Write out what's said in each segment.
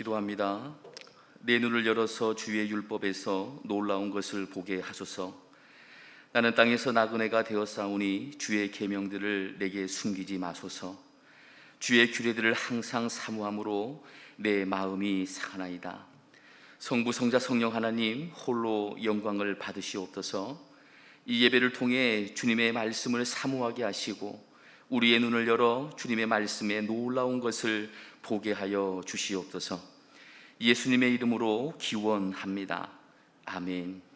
기도합니다. 내 눈을 열어서 주의 율법에서 놀라운 것을 보게 하소서. 나는 땅에서 나그네가 되었사오니 주의 계명들을 내게 숨기지 마소서. 주의 규례들을 항상 사모함으로 내 마음이 상하나이다. 성부, 성자, 성령 하나님 홀로 영광을 받으시옵소서. 이 예배를 통해 주님의 말씀을 사모하게 하시고 우리의 눈을 열어 주님의 말씀에 놀라운 것을 보게 하여 주시옵소서. 예수님의 이름으로 기원합니다. 아멘.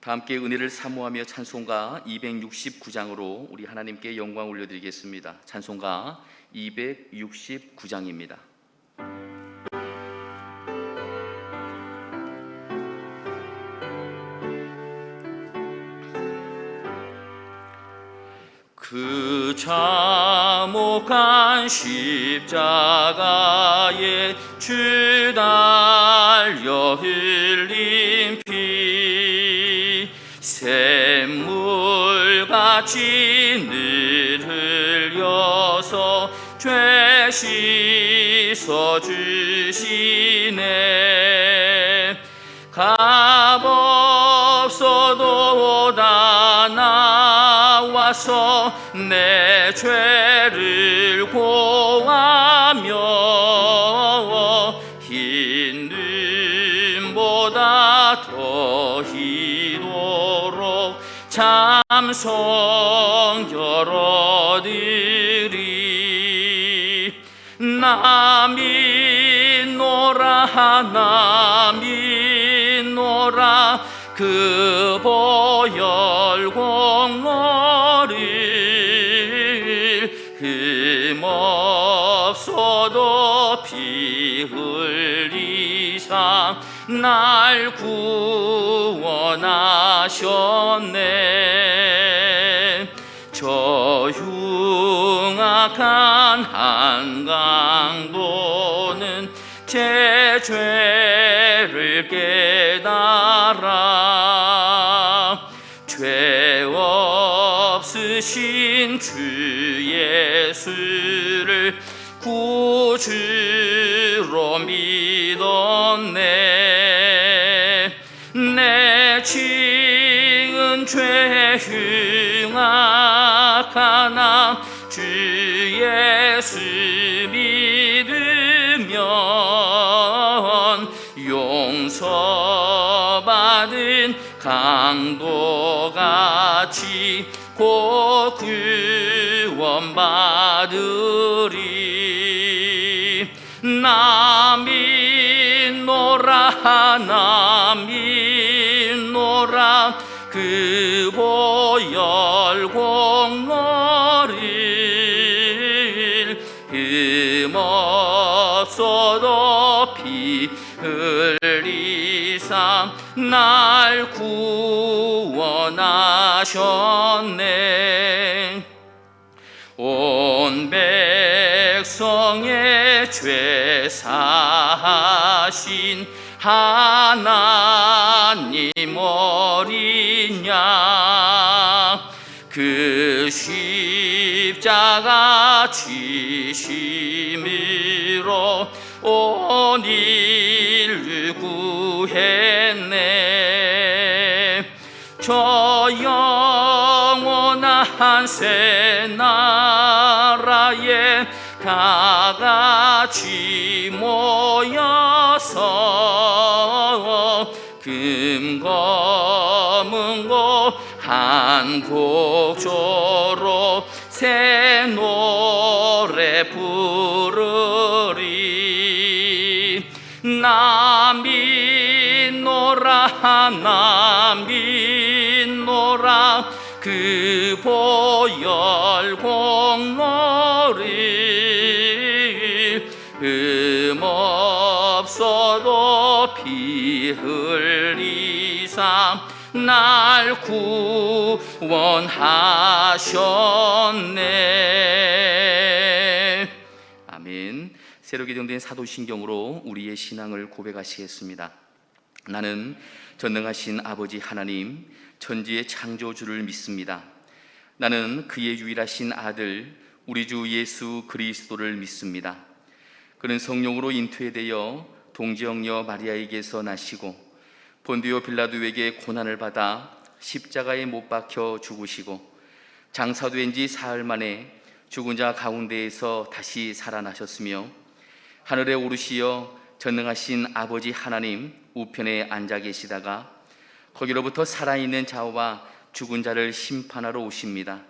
다 함께 은혜를 사모하며 찬송가 269장으로 우리 하나님께 영광 올려드리겠습니다. 찬송가 269장입니다. 그 참혹한 십자가에 주 달려 흘린 피 샘물같이 늘 흘려서 죄 씻어주시네. 값없어도 다 나와서 내 죄를 고하며 흰 눈보다 더 희도록 참성결 얻으리. 나 믿노라 나 믿노라 그 보혈 공로를 흠없어도 피 흘리사 날 구원하셨네. 저 흉악한 한강도는 제 죄를 깨달아 죄 없으신 주 예수를 구주로 믿었네. 내 지은 죄 흉악하나 주 예수 믿으면 용서받은 강도같이 곧 구원받으리. 나 믿노라 나 믿노라 그 보혈 공로를 흠없어도 피 흘리사 날 구원하셨네. 온 백성의 죄 사하신 하나님 어린 양 그 십자가 지심으로 온 인류 구했네. 저 영원한 새 나라에 다 같이 모여서 금검은고 한 곡조로 새 노래 부르리. 나 믿노라 나 믿노라 그 보혈 공로를 흠없어도 피 피 흘리사 날 구원하셨네. 아멘. 새로 개정된 사도신경으로 우리의 신앙을 고백하시겠습니다. 나는 전능하신 아버지 하나님, 천지의 창조주를 믿습니다. 나는 그의 유일하신 아들 우리 주 예수 그리스도를 믿습니다. 그는 성령으로 잉태되어 동지영녀 마리아에게서 나시고 본디오 빌라도에게 고난을 받아 십자가에 못 박혀 죽으시고 장사된 지 사흘 만에 죽은 자 가운데에서 다시 살아나셨으며 하늘에 오르시어 전능하신 아버지 하나님 우편에 앉아 계시다가 거기로부터 살아있는 자와 죽은 자를 심판하러 오십니다.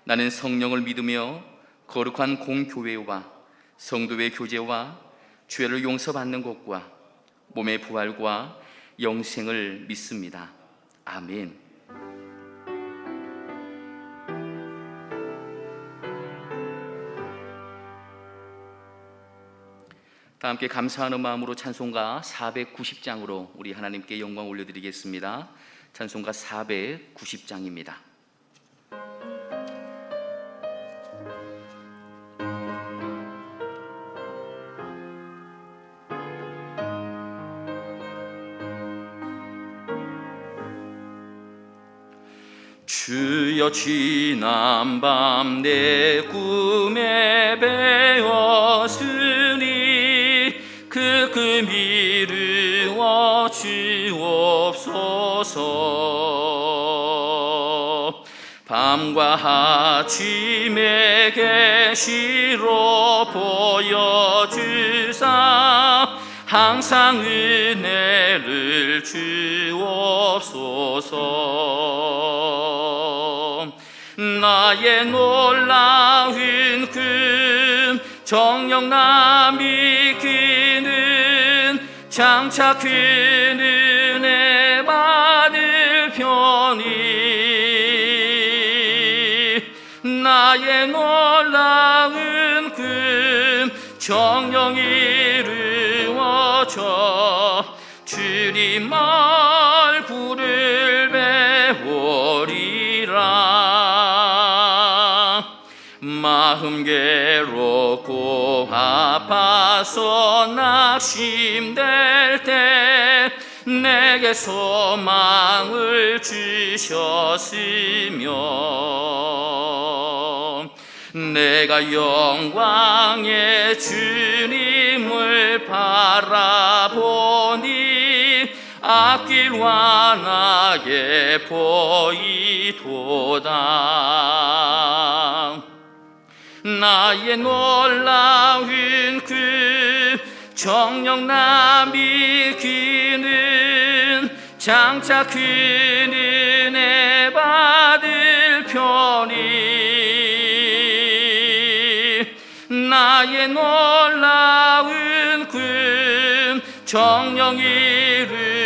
나는 성령을 믿으며 거룩한 공교회와 성도의 교제와 죄를 용서받는 것과 몸의 부활과 영생을 믿습니다. 아멘. 다 함께 감사하는 마음으로 찬송가 490장으로 우리 하나님께 영광 올려드리겠습니다. 찬송가 490장입니다. 주여 지난밤 내 꿈에 배웠으니 그 이루어 주옵소서. 밤과 아침에 계시로 보여주사 항상 은혜를 주옵소서. 나의 놀라운 금 정령 믿기는 장차 그 은혜 받을 편이 나의 놀라운 금 정령 이루어져 주님 얼굴을 배우리라. 마음 괴롭고 아파서 낙심될 때 내게 소망을 주셨으며 내가 영광의 주님을 바라보니 앞길 환하게 보이도다. 나의 놀라운 그 정령 믿기는 장차 그 은혜 받을 편이 나의 놀라운 그 정령 이루어져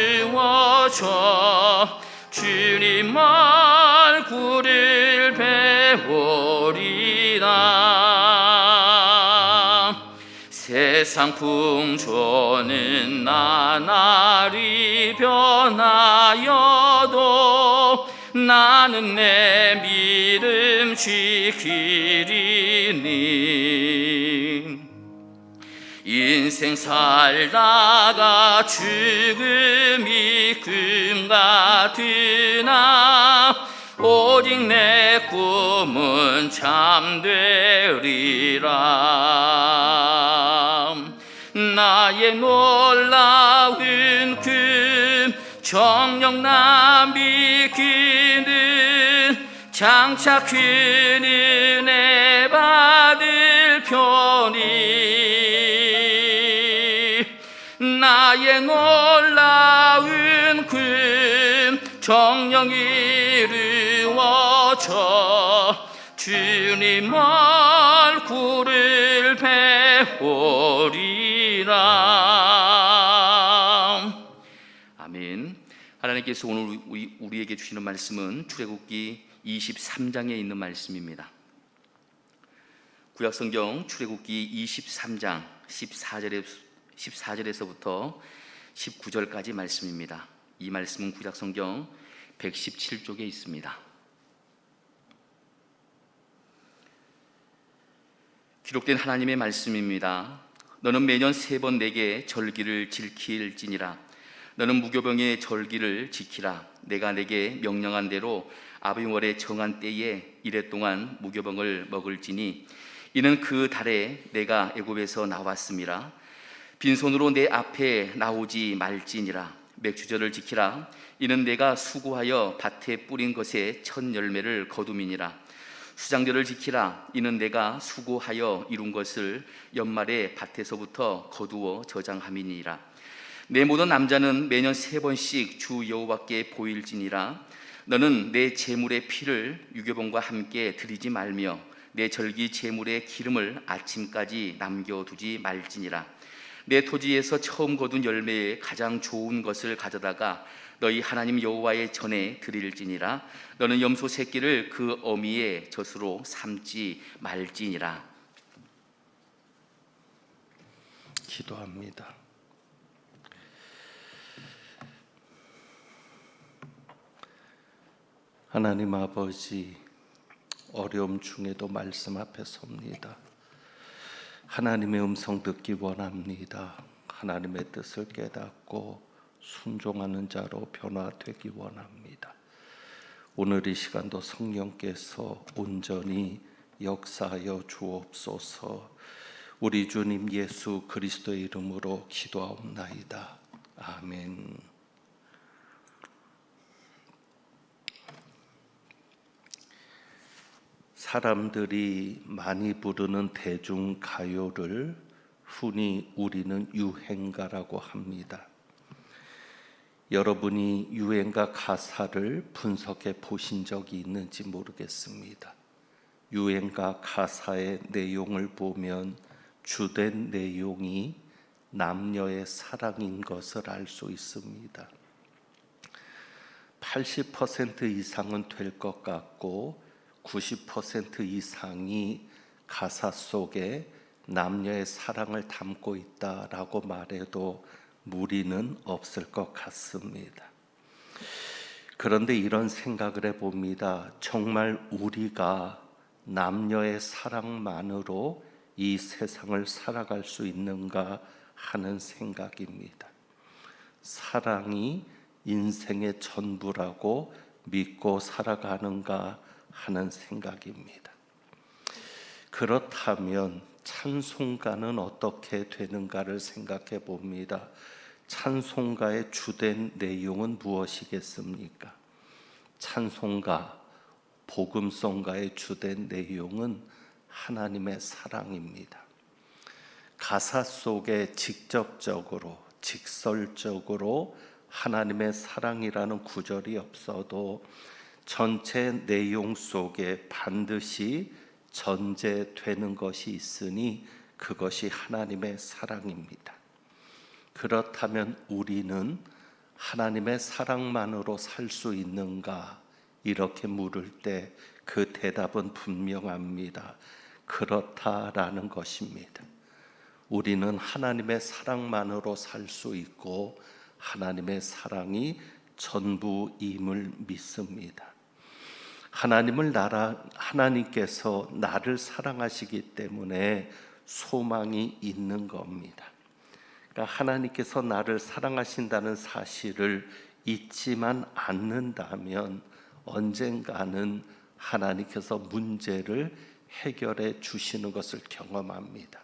주님 얼굴을 배우리라. 세상 풍조는 나날이 변하여도 나는 내 믿음 지키리니. 인생 살다가 죽음이 금 같으나 오직 내 꿈은 참되리라. 나의 놀라운 금 정령 믿기는 장차 큰 은혜 받을 편이 나의 놀라운 금 정령 이루어져 주님 얼굴을 배우리라. 아멘. 하나님께서 오늘 우리에게 주시는 말씀은 출애굽기 23장에 있는 말씀입니다. 구약성경 출애굽기 23장 14절에서부터 19절까지 말씀입니다. 이 말씀은 구약성경 117쪽에 있습니다. 기록된 하나님의 말씀입니다. 너는 매년 3번 내게 절기를 지킬지니라. 너는 무교병의 절기를 지키라. 내가 내게 명령한 대로 아비월에 정한 때에 이래 동안 무교병을 먹을지니 이는 그 달에 내가 애굽에서 나왔음이라. 빈손으로 내 앞에 나오지 말지니라. 맥주절을 지키라. 이는 내가 수고하여 밭에 뿌린 것의 첫 열매를 거둠이니라. 수장절을 지키라. 이는 내가 수고하여 이룬 것을 연말에 밭에서부터 거두어 저장함이니라. 내 모든 남자는 매년 3번씩 주 여호와께 보일지니라. 너는 내 제물의 피를 유교병과 함께 드리지 말며 내 절기 제물의 기름을 아침까지 남겨두지 말지니라. 내 토지에서 처음 거둔 열매의 가장 좋은 것을 가져다가 너희 하나님 여호와의 전에 드릴지니라. 너는 염소 새끼를 그 어미의 젖으로 삼지 말지니라. 기도합니다. 하나님 아버지, 어려움 중에도 말씀 앞에 섭니다. 하나님의 음성 듣기 원합니다. 하나님의 뜻을 깨닫고 순종하는 자로 변화되기 원합니다. 오늘 이 시간도 성령께서 온전히 역사하여 주옵소서. 우리 주님 예수 그리스도의 이름으로 기도하옵나이다. 아멘. 사람들이 많이 부르는 대중가요를 흔히 우리는 유행가라고 합니다. 여러분이 유행가 가사를 분석해 보신 적이 있는지 모르겠습니다. 유행가 가사의 내용을 보면 주된 내용이 남녀의 사랑인 것을 알 수 있습니다. 80% 이상은 될 것 같고 90% 이상이 가사 속에 남녀의 사랑을 담고 있다라고 말해도 무리는 없을 것 같습니다. 그런데 이런 생각을 해봅니다. 정말 우리가 남녀의 사랑만으로 이 세상을 살아갈 수 있는가 하는 생각입니다. 사랑이 인생의 전부라고 믿고 살아가는가 하는 생각입니다. 그렇다면 찬송가는 어떻게 되는가를 생각해 봅니다. 찬송가의 주된 내용은 무엇이겠습니까? 찬송가, 복음송가의 주된 내용은 하나님의 사랑입니다. 가사 속에 직접적으로, 직설적으로 하나님의 사랑이라는 구절이 없어도 전체 내용 속에 반드시 전제되는 것이 있으니 그것이 하나님의 사랑입니다. 그렇다면 우리는 하나님의 사랑만으로 살 수 있는가? 이렇게 물을 때 그 대답은 분명합니다. 그렇다라는 것입니다. 우리는 하나님의 사랑만으로 살 수 있고 하나님의 사랑이 전부임을 믿습니다. 하나님께서 나를 사랑하시기 때문에 소망이 있는 겁니다. 그러니까 하나님께서 나를 사랑하신다는 사실을 잊지만 않는다면 언젠가는 하나님께서 문제를 해결해 주시는 것을 경험합니다.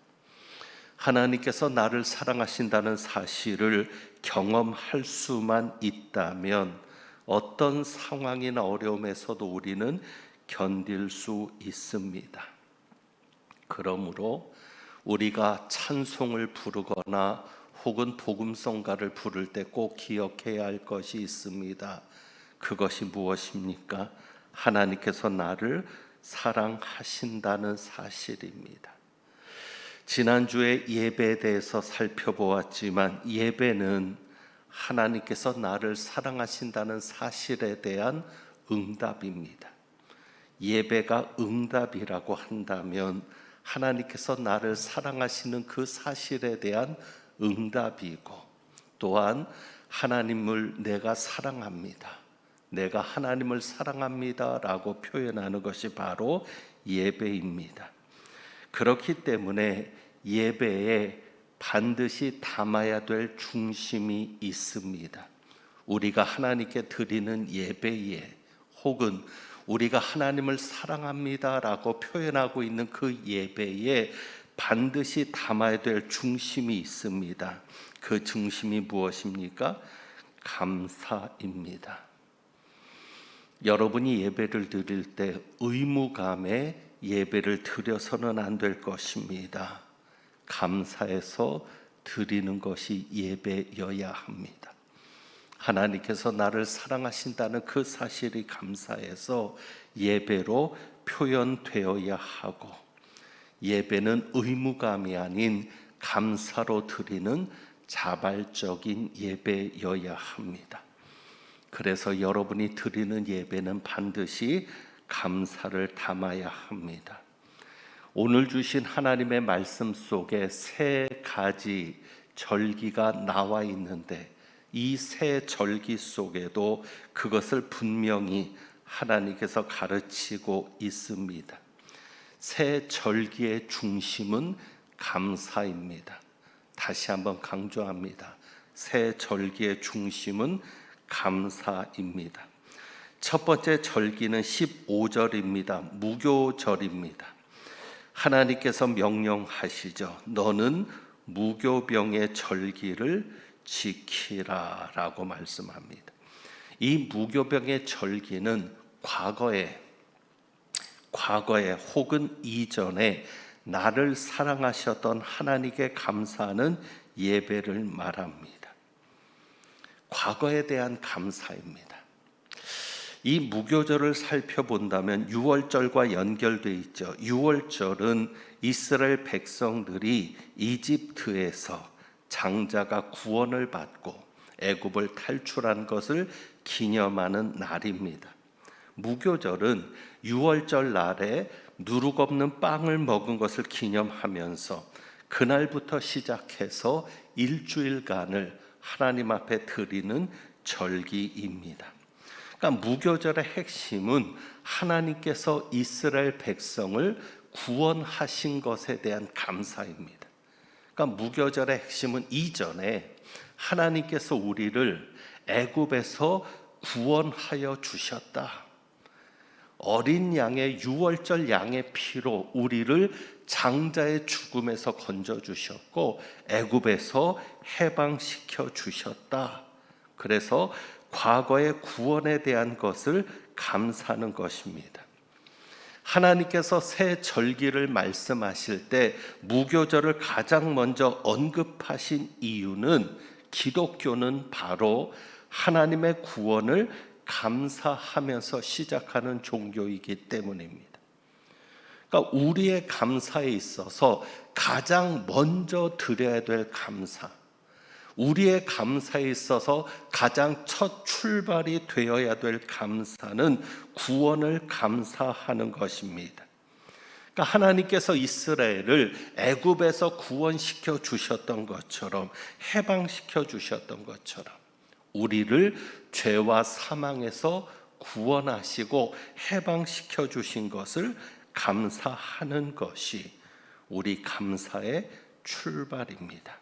하나님께서 나를 사랑하신다는 사실을 경험할 수만 있다면 어떤 상황이나 어려움에서도 우리는 견딜 수 있습니다. 그러므로 우리가 찬송을 부르거나 혹은 복음성가를 부를 때 꼭 기억해야 할 것이 있습니다. 그것이 무엇입니까? 하나님께서 나를 사랑하신다는 사실입니다. 지난주에 예배에 대해서 살펴보았지만 예배는 하나님께서 나를 사랑하신다는 사실에 대한 응답입니다. 예배가 응답이라고 한다면 하나님께서 나를 사랑하시는 그 사실에 대한 응답이고 또한 하나님을 내가 사랑합니다. 내가 하나님을 사랑합니다라고 표현하는 것이 바로 예배입니다. 그렇기 때문에 예배에 반드시 담아야 될 중심이 있습니다. 우리가 하나님께 드리는 예배에 혹은 우리가 하나님을 사랑합니다라고 표현하고 있는 그 예배에 반드시 담아야 될 중심이 있습니다. 그 중심이 무엇입니까? 감사입니다. 여러분이 예배를 드릴 때 의무감에 예배를 드려서는 안 될 것입니다. 감사해서 드리는 것이 예배여야 합니다. 하나님께서 나를 사랑하신다는 그 사실이 감사해서 예배로 표현되어야 하고, 예배는 의무감이 아닌 감사로 드리는 자발적인 예배여야 합니다. 그래서 여러분이 드리는 예배는 반드시 감사를 담아야 합니다. 오늘 주신 하나님의 말씀 속에 세 가지 절기가 나와 있는데, 이 세 절기 속에도 그것을 분명히 하나님께서 가르치고 있습니다. 세 절기의 중심은 감사입니다. 다시 한번 강조합니다. 세 절기의 중심은 감사입니다. 첫 번째 절기는 15절입니다. 무교절입니다. 하나님께서 명령하시죠. 너는 무교병의 절기를 지키라 라고 말씀합니다. 이 무교병의 절기는 과거에 혹은 이전에 나를 사랑하셨던 하나님께 감사하는 예배를 말합니다. 과거에 대한 감사입니다. 이 무교절을 살펴본다면 유월절과 연결되어 있죠. 유월절은 이스라엘 백성들이 이집트에서 장자가 구원을 받고 애굽을 탈출한 것을 기념하는 날입니다. 무교절은 유월절 날에 누룩 없는 빵을 먹은 것을 기념하면서 그날부터 시작해서 일주일간을 하나님 앞에 드리는 절기입니다. 그러니까 무교절의 핵심은 하나님께서 이스라엘 백성을 구원하신 것에 대한 감사입니다. 그러니까 무교절의 핵심은 이전에 하나님께서 우리를 애굽에서 구원하여 주셨다. 어린 양의 유월절 양의 피로 우리를 장자의 죽음에서 건져 주셨고 애굽에서 해방시켜 주셨다. 그래서 과거의 구원에 대한 것을 감사하는 것입니다. 하나님께서 새 절기를 말씀하실 때 무교절을 가장 먼저 언급하신 이유는 기독교는 바로 하나님의 구원을 감사하면서 시작하는 종교이기 때문입니다. 그러니까 우리의 감사에 있어서 가장 먼저 드려야 될 감사, 우리의 감사에 있어서 가장 첫 출발이 되어야 될 감사는 구원을 감사하는 것입니다. 그러니까 하나님께서 이스라엘을 애굽에서 구원시켜 주셨던 것처럼, 해방시켜 주셨던 것처럼 우리를 죄와 사망에서 구원하시고 해방시켜 주신 것을 감사하는 것이 우리 감사의 출발입니다.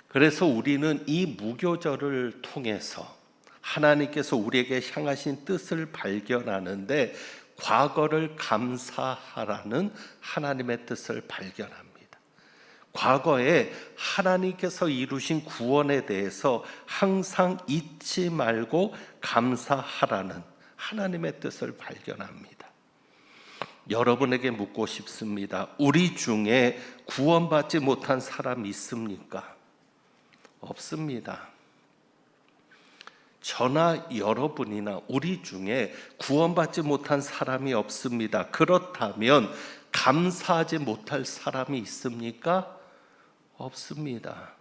그래서 우리는 이 무교절을 통해서 하나님께서 우리에게 향하신 뜻을 발견하는데, 과거를 감사하라는 하나님의 뜻을 발견합니다. 과거에 하나님께서 이루신 구원에 대해서 항상 잊지 말고 감사하라는 하나님의 뜻을 발견합니다. 여러분에게 묻고 싶습니다. 우리 중에 구원받지 못한 사람이 있습니까? 없습니다. 저나 여러분이나 우리 중에 구원받지 못한 사람이 없습니다. 그렇다면 감사하지 못할 사람이 있습니까? 없습니다.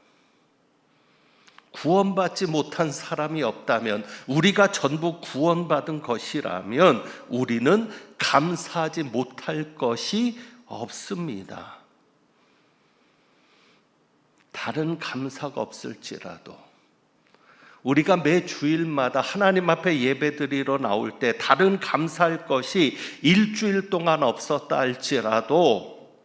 구원받지 못한 사람이 없다면, 우리가 전부 구원받은 것이라면 우리는 감사하지 못할 것이 없습니다. 다른 감사가 없을지라도 우리가 매 주일마다 하나님 앞에 예배드리러 나올 때 다른 감사할 것이 일주일 동안 없었다 할지라도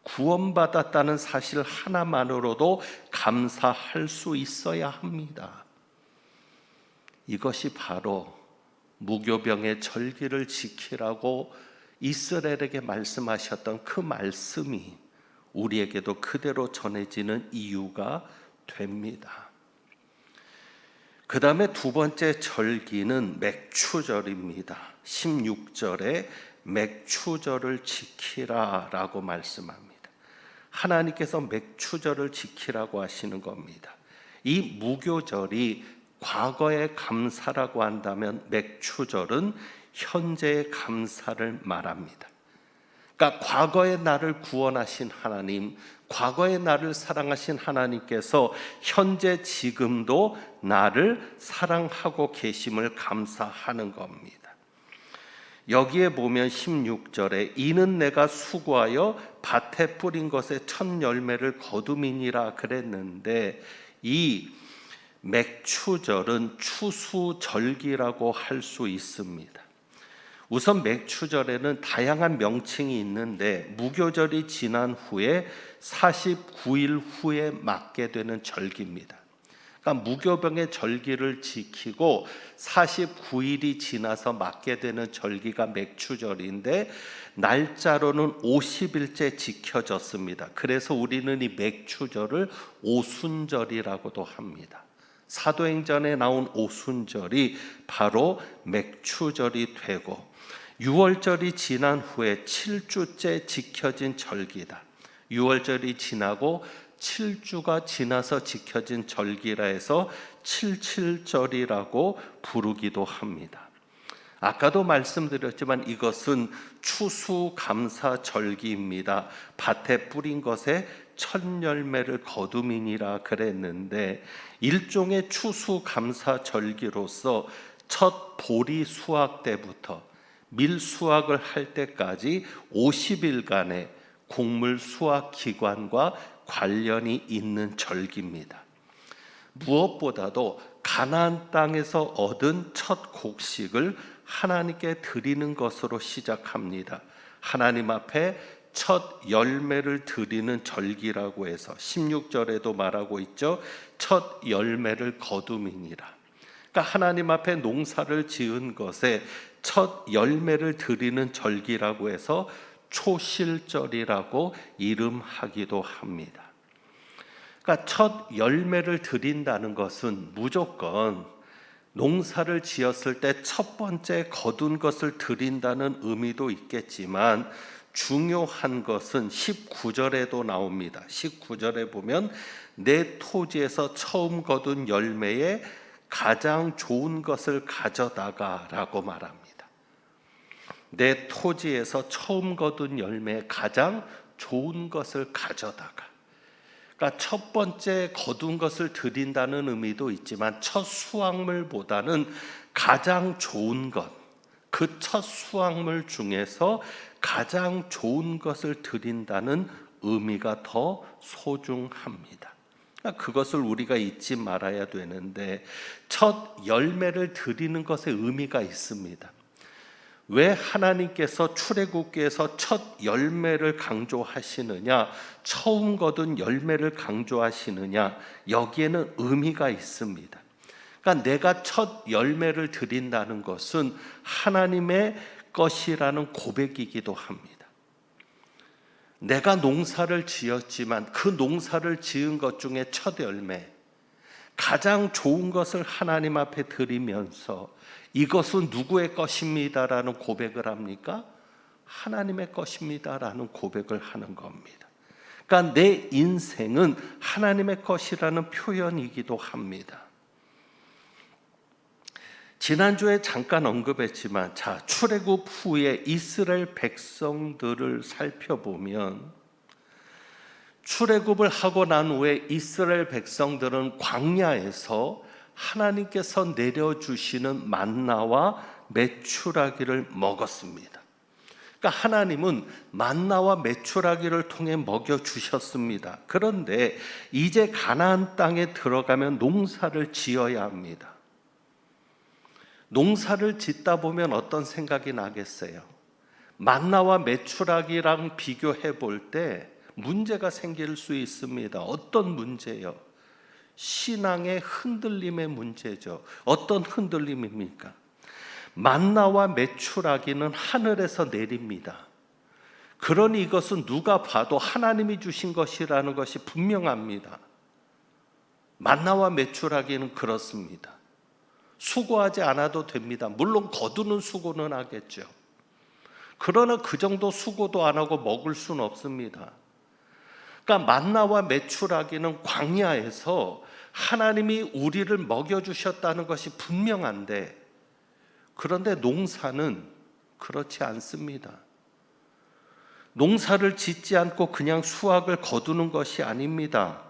구원받았다는 사실 하나만으로도 감사할 수 있어야 합니다. 이것이 바로 무교병의 절기를 지키라고 이스라엘에게 말씀하셨던 그 말씀이 우리에게도 그대로 전해지는 이유가 됩니다. 그 다음에 두 번째 절기는 맥추절입니다. 16절에 맥추절을 지키라 라고 말씀합니다. 하나님께서 맥추절을 지키라고 하시는 겁니다. 이 무교절이 과거의 감사라고 한다면 맥추절은 현재의 감사를 말합니다. 그러니까 과거의 나를 구원하신 하나님, 과거의 나를 사랑하신 하나님께서 현재 지금도 나를 사랑하고 계심을 감사하는 겁니다. 여기에 보면 16절에 이는 내가 수고하여 밭에 뿌린 것에 첫 열매를 거둠이니라 그랬는데, 이 맥추절은 추수절기라고 할 수 있습니다. 우선 맥추절에는 다양한 명칭이 있는데 무교절이 지난 후에 49일 후에 맞게 되는 절기입니다. 그러니까 무교병의 절기를 지키고 49일이 지나서 맞게 되는 절기가 맥추절인데 날짜로는 50일째 지켜졌습니다. 그래서 우리는 이 맥추절을 오순절이라고도 합니다. 사도행전에 나온 오순절이 바로 맥추절이 되고 6월절이 지난 후에 7주째 지켜진 절기다. 6월절이 지나고 7주가 지나서 지켜진 절기라 해서 77절이라고 부르기도 합니다. 아까도 말씀드렸지만 이것은 추수감사절기입니다. 밭에 뿌린 것에 첫 열매를 거둠이니라 그랬는데 일종의 추수감사절기로서 첫 보리 수확 때부터 밀 수확을 할 때까지 50일간의 곡물 수확 기간과 관련이 있는 절기입니다. 무엇보다도 가나안 땅에서 얻은 첫 곡식을 하나님께 드리는 것으로 시작합니다. 하나님 앞에 첫 열매를 드리는 절기라고 해서 16절에도 말하고 있죠. 첫 열매를 거둠이니라. 그러니까 하나님 앞에 농사를 지은 것에 첫 열매를 드리는 절기라고 해서 초실절이라고 이름하기도 합니다. 그러니까 첫 열매를 드린다는 것은 무조건 농사를 지었을 때 첫 번째 거둔 것을 드린다는 의미도 있겠지만 중요한 것은 19절에도 나옵니다. 19절에 보면 내 토지에서 처음 거둔 열매에 가장 좋은 것을 가져다가 라고 말합니다. 내 토지에서 처음 거둔 열매에 가장 좋은 것을 가져다가. 그러니까 첫 번째 거둔 것을 드린다는 의미도 있지만 첫 수확물보다는 가장 좋은 것, 그 첫 수확물 중에서 가장 좋은 것을 드린다는 의미가 더 소중합니다. 그것을 우리가 잊지 말아야 되는데 첫 열매를 드리는 것에 의미가 있습니다. 왜 하나님께서 출애굽기에서 첫 열매를 강조하시느냐, 처음 거둔 열매를 강조하시느냐, 여기에는 의미가 있습니다. 그러니까 내가 첫 열매를 드린다는 것은 하나님의 것이라는 고백이기도 합니다. 내가 농사를 지었지만 그 농사를 지은 것 중에 첫 열매, 가장 좋은 것을 하나님 앞에 드리면서 이것은 누구의 것입니다라는 고백을 합니까? 하나님의 것입니다라는 고백을 하는 겁니다. 그러니까 내 인생은 하나님의 것이라는 표현이기도 합니다. 지난주에 잠깐 언급했지만 출애굽 후에 이스라엘 백성들을 살펴보면 출애굽을 하고 난 후에 이스라엘 백성들은 광야에서 하나님께서 내려주시는 만나와 메추라기를 먹었습니다. 그러니까 하나님은 만나와 메추라기를 통해 먹여주셨습니다. 그런데 이제 가나안 땅에 들어가면 농사를 지어야 합니다. 농사를 짓다 보면 어떤 생각이 나겠어요? 만나와 메추라기랑 비교해 볼 때 문제가 생길 수 있습니다. 어떤 문제요? 신앙의 흔들림의 문제죠. 어떤 흔들림입니까? 만나와 메추라기는 하늘에서 내립니다. 그러니 이것은 누가 봐도 하나님이 주신 것이라는 것이 분명합니다. 만나와 메추라기는 그렇습니다. 수고하지 않아도 됩니다. 물론 거두는 수고는 하겠죠. 그러나 그 정도 수고도 안 하고 먹을 수는 없습니다. 그러니까 만나와 메추라기는 광야에서 하나님이 우리를 먹여주셨다는 것이 분명한데, 그런데 농사는 그렇지 않습니다. 농사를 짓지 않고 그냥 수확을 거두는 것이 아닙니다.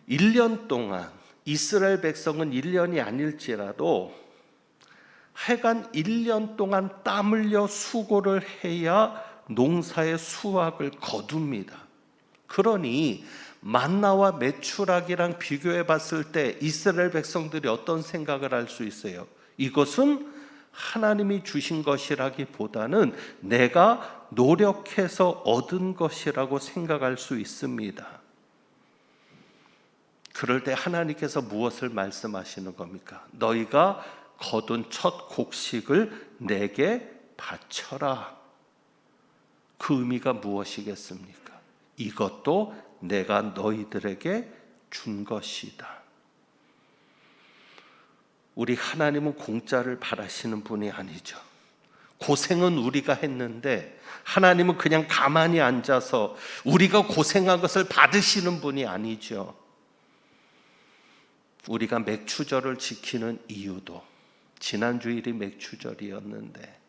1년 동안 이스라엘 백성은 1년이 아닐지라도 하여간 1년 동안 땀 흘려 수고를 해야 농사의 수확을 거둡니다. 그러니 만나와 메추라기랑 비교해 봤을 때 이스라엘 백성들이 어떤 생각을 할 수 있어요? 이것은 하나님이 주신 것이라기보다는 내가 노력해서 얻은 것이라고 생각할 수 있습니다. 그럴 때 하나님께서 무엇을 말씀하시는 겁니까? 너희가 거둔 첫 곡식을 내게 바쳐라. 그 의미가 무엇이겠습니까? 이것도 내가 너희들에게 준 것이다. 우리 하나님은 공짜를 바라시는 분이 아니죠. 고생은 우리가 했는데 하나님은 그냥 가만히 앉아서 우리가 고생한 것을 받으시는 분이 아니죠. 우리가 맥추절을 지키는 이유도, 지난 주일이 맥추절이었는데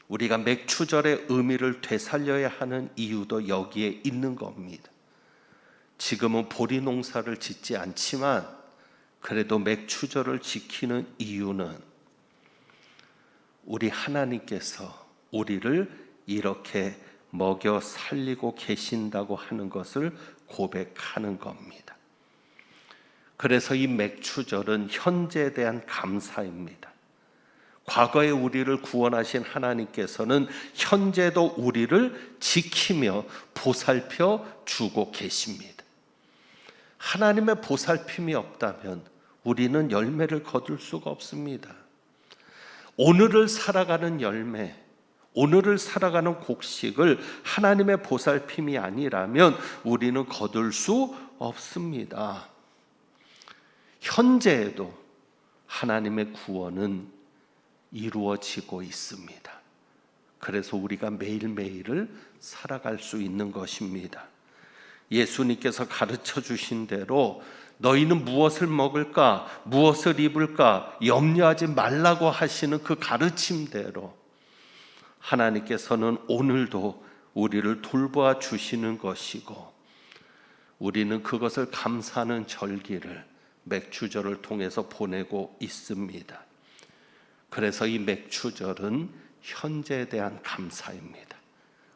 우리가 맥추절의 의미를 되살려야 하는 이유도 여기에 있는 겁니다. 지금은 보리 농사를 짓지 않지만 그래도 맥추절을 지키는 이유는 우리 하나님께서 우리를 이렇게 먹여 살리고 계신다고 하는 것을 고백하는 겁니다. 그래서 이 맥추절은 현재에 대한 감사입니다. 과거에 우리를 구원하신 하나님께서는 현재도 우리를 지키며 보살펴 주고 계십니다. 하나님의 보살핌이 없다면 우리는 열매를 거둘 수가 없습니다. 오늘을 살아가는 열매, 오늘을 살아가는 곡식을 하나님의 보살핌이 아니라면 우리는 거둘 수 없습니다. 현재에도 하나님의 구원은 이루어지고 있습니다. 그래서 우리가 매일매일을 살아갈 수 있는 것입니다. 예수님께서 가르쳐 주신 대로 너희는 무엇을 먹을까, 무엇을 입을까 염려하지 말라고 하시는 그 가르침대로 하나님께서는 오늘도 우리를 돌보아 주시는 것이고 우리는 그것을 감사하는 절기를 맥추절을 통해서 보내고 있습니다. 그래서 이 맥추절은 현재에 대한 감사입니다.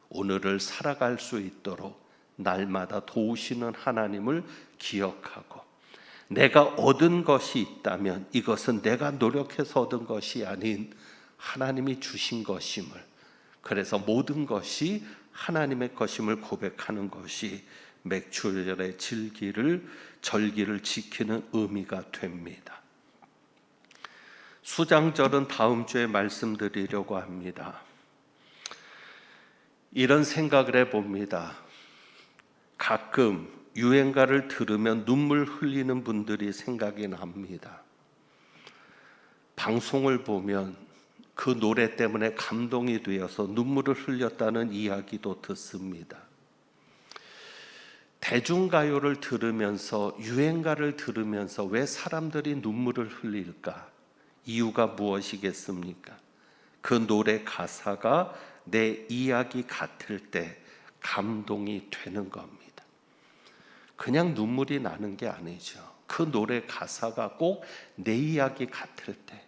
오늘을 살아갈 수 있도록 날마다 도우시는 하나님을 기억하고 내가 얻은 것이 있다면 이것은 내가 노력해서 얻은 것이 아닌 하나님이 주신 것임을, 그래서 모든 것이 하나님의 것임을 고백하는 것이 맥추절의 절기를 지키는 의미가 됩니다. 수장절은 다음 주에 말씀드리려고 합니다. 이런 생각을 해봅니다. 가끔 유행가를 들으면 눈물 흘리는 분들이 생각이 납니다. 방송을 보면 그 노래 때문에 감동이 되어서 눈물을 흘렸다는 이야기도 듣습니다. 대중가요를 들으면서, 유행가를 들으면서 왜 사람들이 눈물을 흘릴까? 이유가 무엇이겠습니까? 그 노래 가사가 내 이야기 같을 때 감동이 되는 겁니다. 그냥 눈물이 나는 게 아니죠. 그 노래 가사가 꼭 내 이야기 같을 때,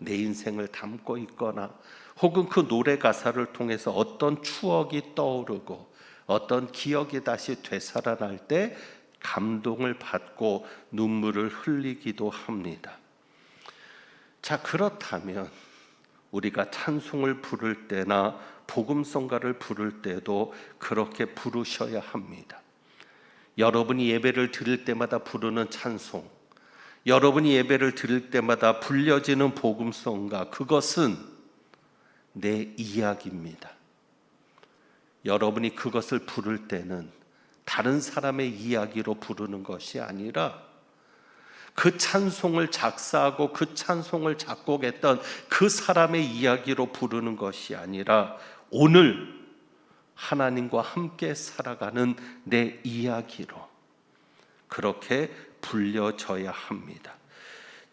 내 인생을 담고 있거나 혹은 그 노래 가사를 통해서 어떤 추억이 떠오르고 어떤 기억이 다시 되살아날 때 감동을 받고 눈물을 흘리기도 합니다. 자, 그렇다면 우리가 찬송을 부를 때나 복음성가를 부를 때도 그렇게 부르셔야 합니다. 여러분이 예배를 드릴 때마다 부르는 찬송, 여러분이 예배를 드릴 때마다 불려지는 복음성가, 그것은 내 이야기입니다. 여러분이 그것을 부를 때는 다른 사람의 이야기로 부르는 것이 아니라 그 찬송을 작사하고 그 찬송을 작곡했던 그 사람의 이야기로 부르는 것이 아니라 오늘 하나님과 함께 살아가는 내 이야기로 그렇게 불려져야 합니다.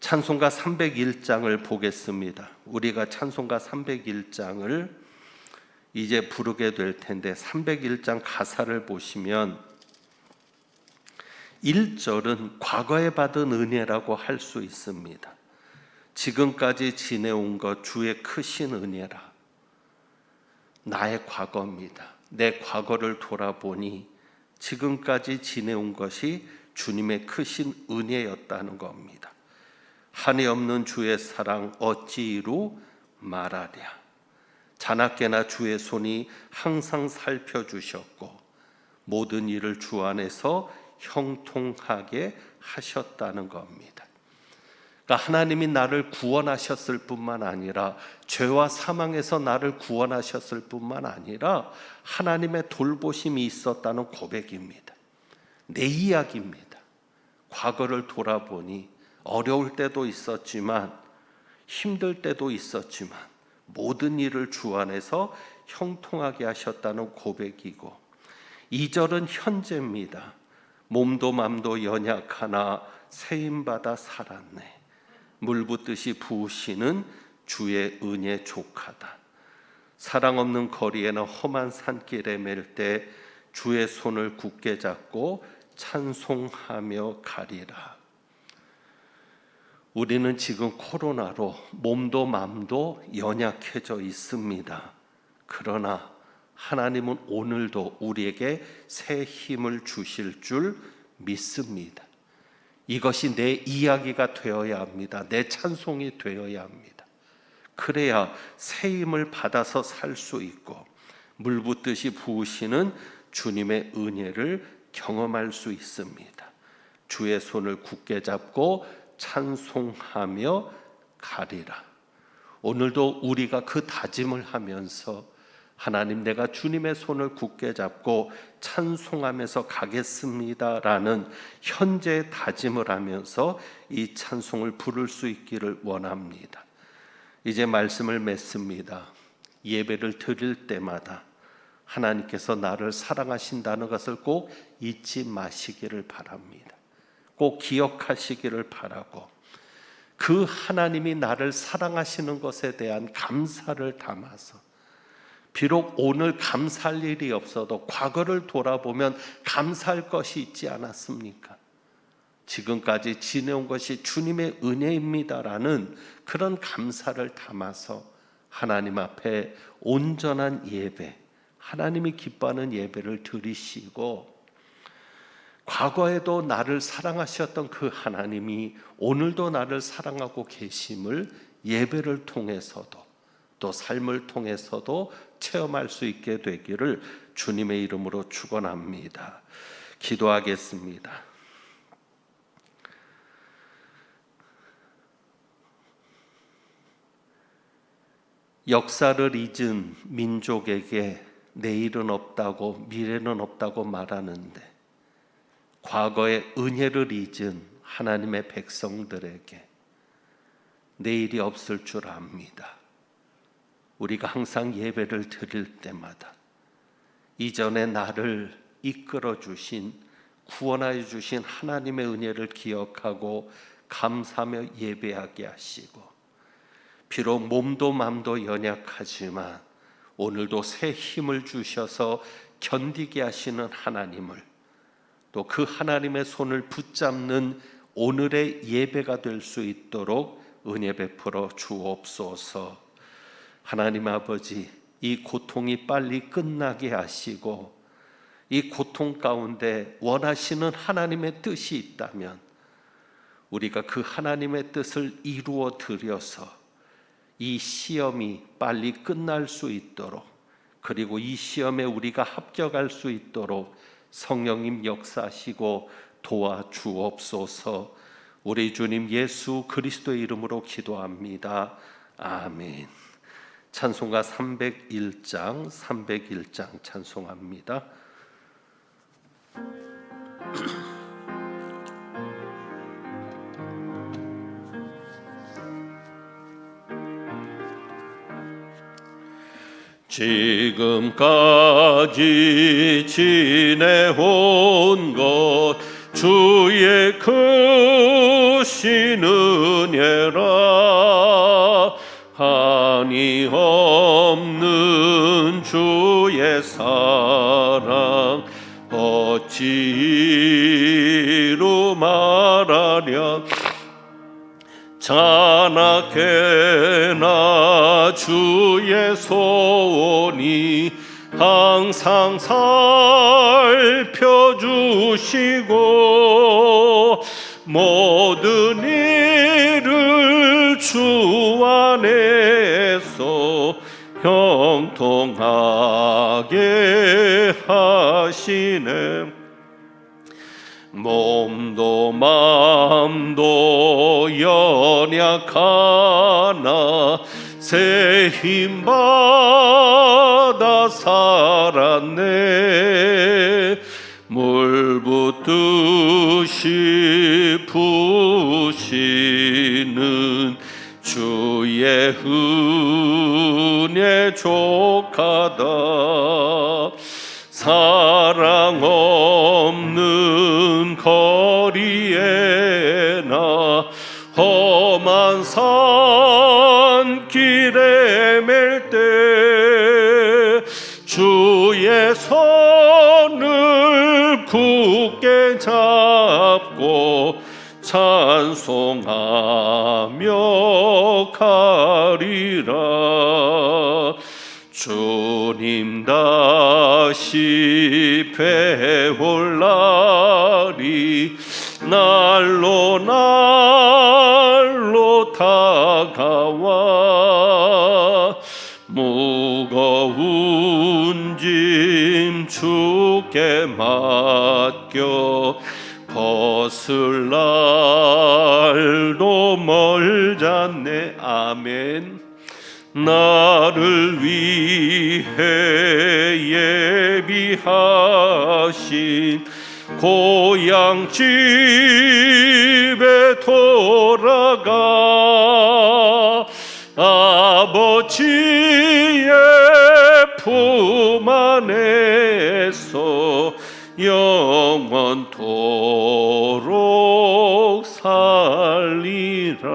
찬송가 301장을 보겠습니다. 우리가 찬송가 301장을 이제 부르게 될 텐데 301장 가사를 보시면 1절은 과거에 받은 은혜라고 할 수 있습니다. 지금까지 지내온 것 주의 크신 은혜라. 나의 과거입니다. 내 과거를 돌아보니 지금까지 지내온 것이 주님의 크신 은혜였다는 겁니다. 한이 없는 주의 사랑 어찌 이루 말하랴. 자나깨나 주의 손이 항상 살펴주셨고 모든 일을 주 안에서 형통하게 하셨다는 겁니다. 그러니까 하나님이 나를 구원하셨을 뿐만 아니라 죄와 사망에서 나를 구원하셨을 뿐만 아니라 하나님의 돌보심이 있었다는 고백입니다. 내 이야기입니다. 과거를 돌아보니 어려울 때도 있었지만 힘들 때도 있었지만 모든 일을 주 안에서 형통하게 하셨다는 고백이고 2절은 현재입니다. 몸도 맘도 연약하나 세임받아 살았네. 물 붓듯이 부으시는 주의 은혜 족하다. 사랑 없는 거리에나 험한 산길에 맬 때 주의 손을 굳게 잡고 찬송하며 가리라. 우리는 지금 코로나로 몸도 맘도 연약해져 있습니다. 그러나 하나님은 오늘도 우리에게 새 힘을 주실 줄 믿습니다. 이것이 내 이야기가 되어야 합니다. 내 찬송이 되어야 합니다. 그래야 새 힘을 받아서 살 수 있고 물 붓듯이 부으시는 주님의 은혜를 경험할 수 있습니다. 주의 손을 굳게 잡고 찬송하며 가리라. 오늘도 우리가 그 다짐을 하면서 하나님, 내가 주님의 손을 굳게 잡고 찬송하면서 가겠습니다라는 현재 다짐을 하면서 이 찬송을 부를 수 있기를 원합니다. 이제 말씀을 맺습니다. 예배를 드릴 때마다 하나님께서 나를 사랑하신다는 것을 꼭 잊지 마시기를 바랍니다. 꼭 기억하시기를 바라고 그 하나님이 나를 사랑하시는 것에 대한 감사를 담아서 비록 오늘 감사할 일이 없어도 과거를 돌아보면 감사할 것이 있지 않았습니까? 지금까지 지내온 것이 주님의 은혜입니다라는 그런 감사를 담아서 하나님 앞에 온전한 예배, 하나님이 기뻐하는 예배를 드리시고 과거에도 나를 사랑하셨던 그 하나님이 오늘도 나를 사랑하고 계심을 예배를 통해서도 또 삶을 통해서도 체험할 수 있게 되기를 주님의 이름으로 축원합니다. 기도하겠습니다. 역사를 잊은 민족에게 내일은 없다고 미래는 없다고 말하는데 과거의 은혜를 잊은 하나님의 백성들에게 내일이 없을 줄 압니다. 우리가 항상 예배를 드릴 때마다 이전에 나를 이끌어 주신 구원하여 주신 하나님의 은혜를 기억하고 감사하며 예배하게 하시고 비록 몸도 맘도 연약하지만 오늘도 새 힘을 주셔서 견디게 하시는 하나님을 또 그 하나님의 손을 붙잡는 오늘의 예배가 될 수 있도록 은혜 베풀어 주옵소서. 하나님 아버지, 이 고통이 빨리 끝나게 하시고 이 고통 가운데 원하시는 하나님의 뜻이 있다면 우리가 그 하나님의 뜻을 이루어 드려서 이 시험이 빨리 끝날 수 있도록, 그리고 이 시험에 우리가 합격할 수 있도록 성령님 역사하시고 도와주옵소서. 우리 주님 예수 그리스도의 이름으로 기도합니다. 아멘. 찬송가 301장 찬송합니다. 지금까지 지내온 것 주의 크신 은혜라. 한이 없는 주의 사랑 어찌로 말하랴. 자나깨나 주의 손이 항상 살펴주시고 모든 일을 주 안에서 형통하게 하시네. 몸도 마음도 연약하나 새 힘 받아 살았네. 물 붓듯이 부으시는 주의 은혜 족하다. 사랑 없는 거리에나 험한 산길에 맬 때 주의 손을 굳게 잡고 찬송하며 가리라. 주님 다시 배올 날이 날로 다가와. 무거운 짐 주께 맡겨 벗을 날도 멀잖네. 아멘. 나를 위해 예비하신 고향 집에 돌아가 아버지의 품 안에서 영원토록 살리라.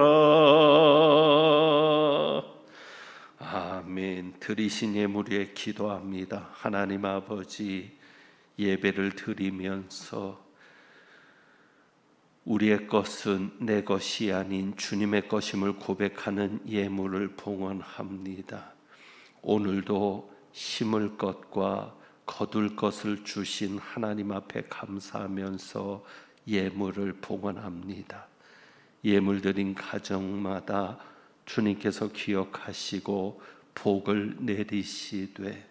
아멘. 드리신 예물 위해 기도합니다. 하나님 아버지, 예배를 드리면서 우리의 것은 내 것이 아닌 주님의 것임을 고백하는 예물을 봉헌합니다. 오늘도 심을 것과 거둘 것을 주신 하나님 앞에 감사하면서 예물을 봉헌합니다. 예물 드린 가정마다 주님께서 기억하시고 복을 내리시되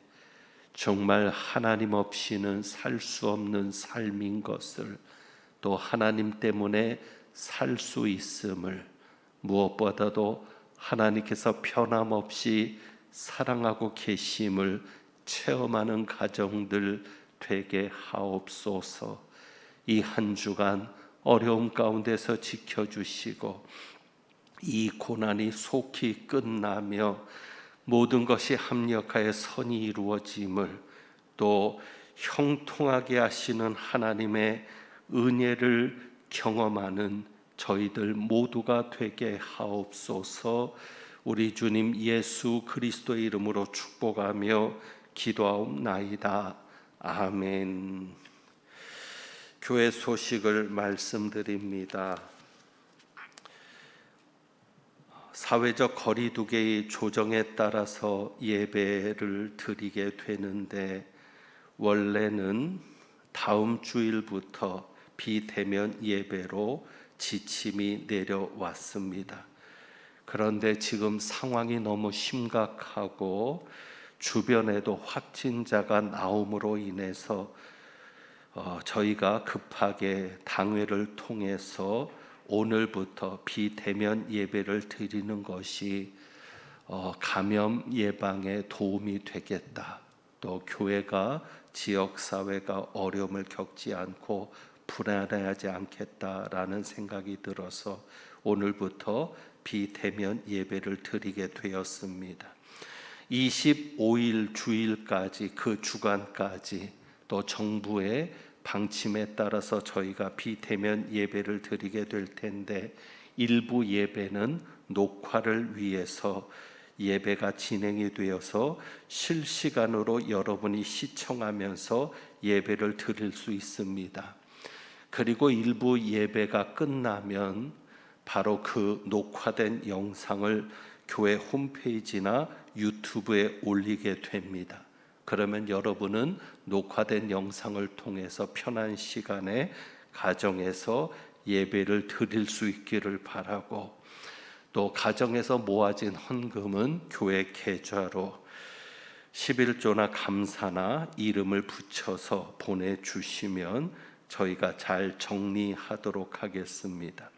정말 하나님 없이는 살 수 없는 삶인 것을, 또 하나님 때문에 살 수 있음을, 무엇보다도 하나님께서 변함없이 사랑하고 계심을 체험하는 가정들 되게 하옵소서. 이 한 주간 어려움 가운데서 지켜주시고 이 고난이 속히 끝나며 모든 것이 합력하여 선이 이루어짐을, 또 형통하게 하시는 하나님의 은혜를 경험하는 저희들 모두가 되게 하옵소서. 우리 주님 예수 그리스도의 이름으로 축복하며 기도하옵나이다. 아멘. 교회 소식을 말씀드립니다. 사회적 거리두기의 조정에 따라서 예배를 드리게 되는데 원래는 다음 주일부터 비대면 예배로 지침이 내려왔습니다. 그런데 지금 상황이 너무 심각하고 주변에도 확진자가 나옴으로 인해서 저희가 급하게 당회를 통해서 오늘부터 비대면 예배를 드리는 것이 감염 예방에 도움이 되겠다. 또 교회가 지역 사회가 어려움을 겪지 않고 불안해하지 않겠다라는 생각이 들어서 오늘부터 비대면 예배를 드리게 되었습니다. 25일 주일까지 그 주간까지 또 정부의 방침에 따라서 저희가 비대면 예배를 드리게 될 텐데 일부 예배는 녹화를 위해서 예배가 진행이 되어서 실시간으로 여러분이 시청하면서 예배를 드릴 수 있습니다. 그리고 일부 예배가 끝나면 바로 그 녹화된 영상을 교회 홈페이지나 유튜브에 올리게 됩니다. 그러면 여러분은 녹화된 영상을 통해서 편한 시간에 가정에서 예배를 드릴 수 있기를 바라고, 또 가정에서 모아진 헌금은 교회 계좌로 11조나 감사나 이름을 붙여서 보내주시면 저희가 잘 정리하도록 하겠습니다.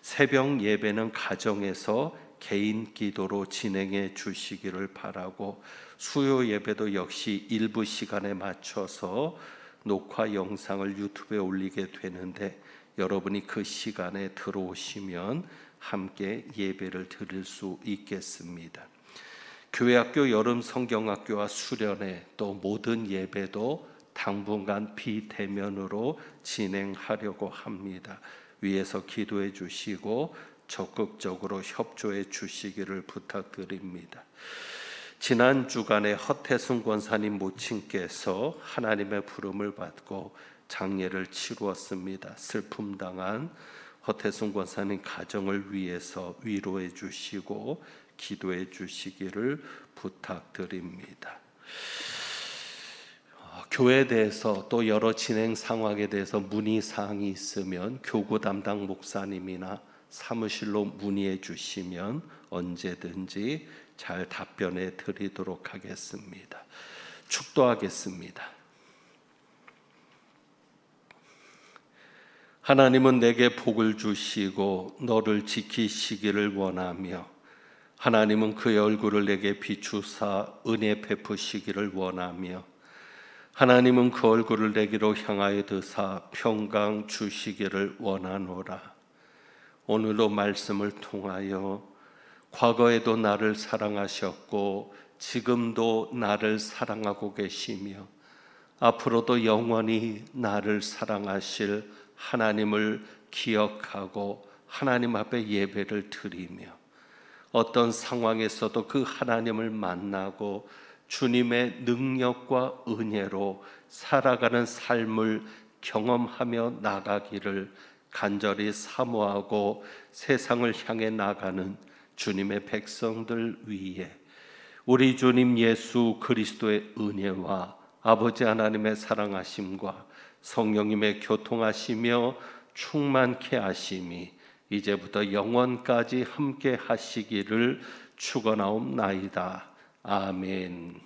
새벽 예배는 가정에서 개인 기도로 진행해 주시기를 바라고, 수요 예배도 역시 일부 시간에 맞춰서 녹화 영상을 유튜브에 올리게 되는데 여러분이 그 시간에 들어오시면 함께 예배를 드릴 수 있겠습니다. 교회학교 여름 성경학교와 수련회 또 모든 예배도 당분간 비대면으로 진행하려고 합니다. 위에서 기도해 주시고 적극적으로 협조해 주시기를 부탁드립니다. 지난 주간에 허태순 권사님 모친께서 하나님의 부름을 받고 장례를 치루었습니다. 슬픔 당한 허태순 권사님 가정을 위해서 위로해 주시고 기도해 주시기를 부탁드립니다. 교회에 대해서 또 여러 진행 상황에 대해서 문의 사항이 있으면 교구 담당 목사님이나 사무실로 문의해 주시면 언제든지 잘 답변해 드리도록 하겠습니다. 축도하겠습니다. 하나님은 내게 복을 주시고 너를 지키시기를 원하며, 하나님은 그의 얼굴을 내게 비추사 은혜 베푸시기를 원하며, 하나님은 그 얼굴을 내게로 향하여 드사 평강 주시기를 원하노라. 오늘도 말씀을 통하여 과거에도 나를 사랑하셨고 지금도 나를 사랑하고 계시며 앞으로도 영원히 나를 사랑하실 하나님을 기억하고 하나님 앞에 예배를 드리며, 어떤 상황에서도 그 하나님을 만나고 주님의 능력과 은혜로 살아가는 삶을 경험하며 나가기를 간절히 사모하고 세상을 향해 나가는 주님의 백성들 위해 우리 주님 예수 그리스도의 은혜와 아버지 하나님의 사랑하심과 성령님의 교통하시며 충만케 하심이 이제부터 영원까지 함께 하시기를 축원하옵나이다. 아멘.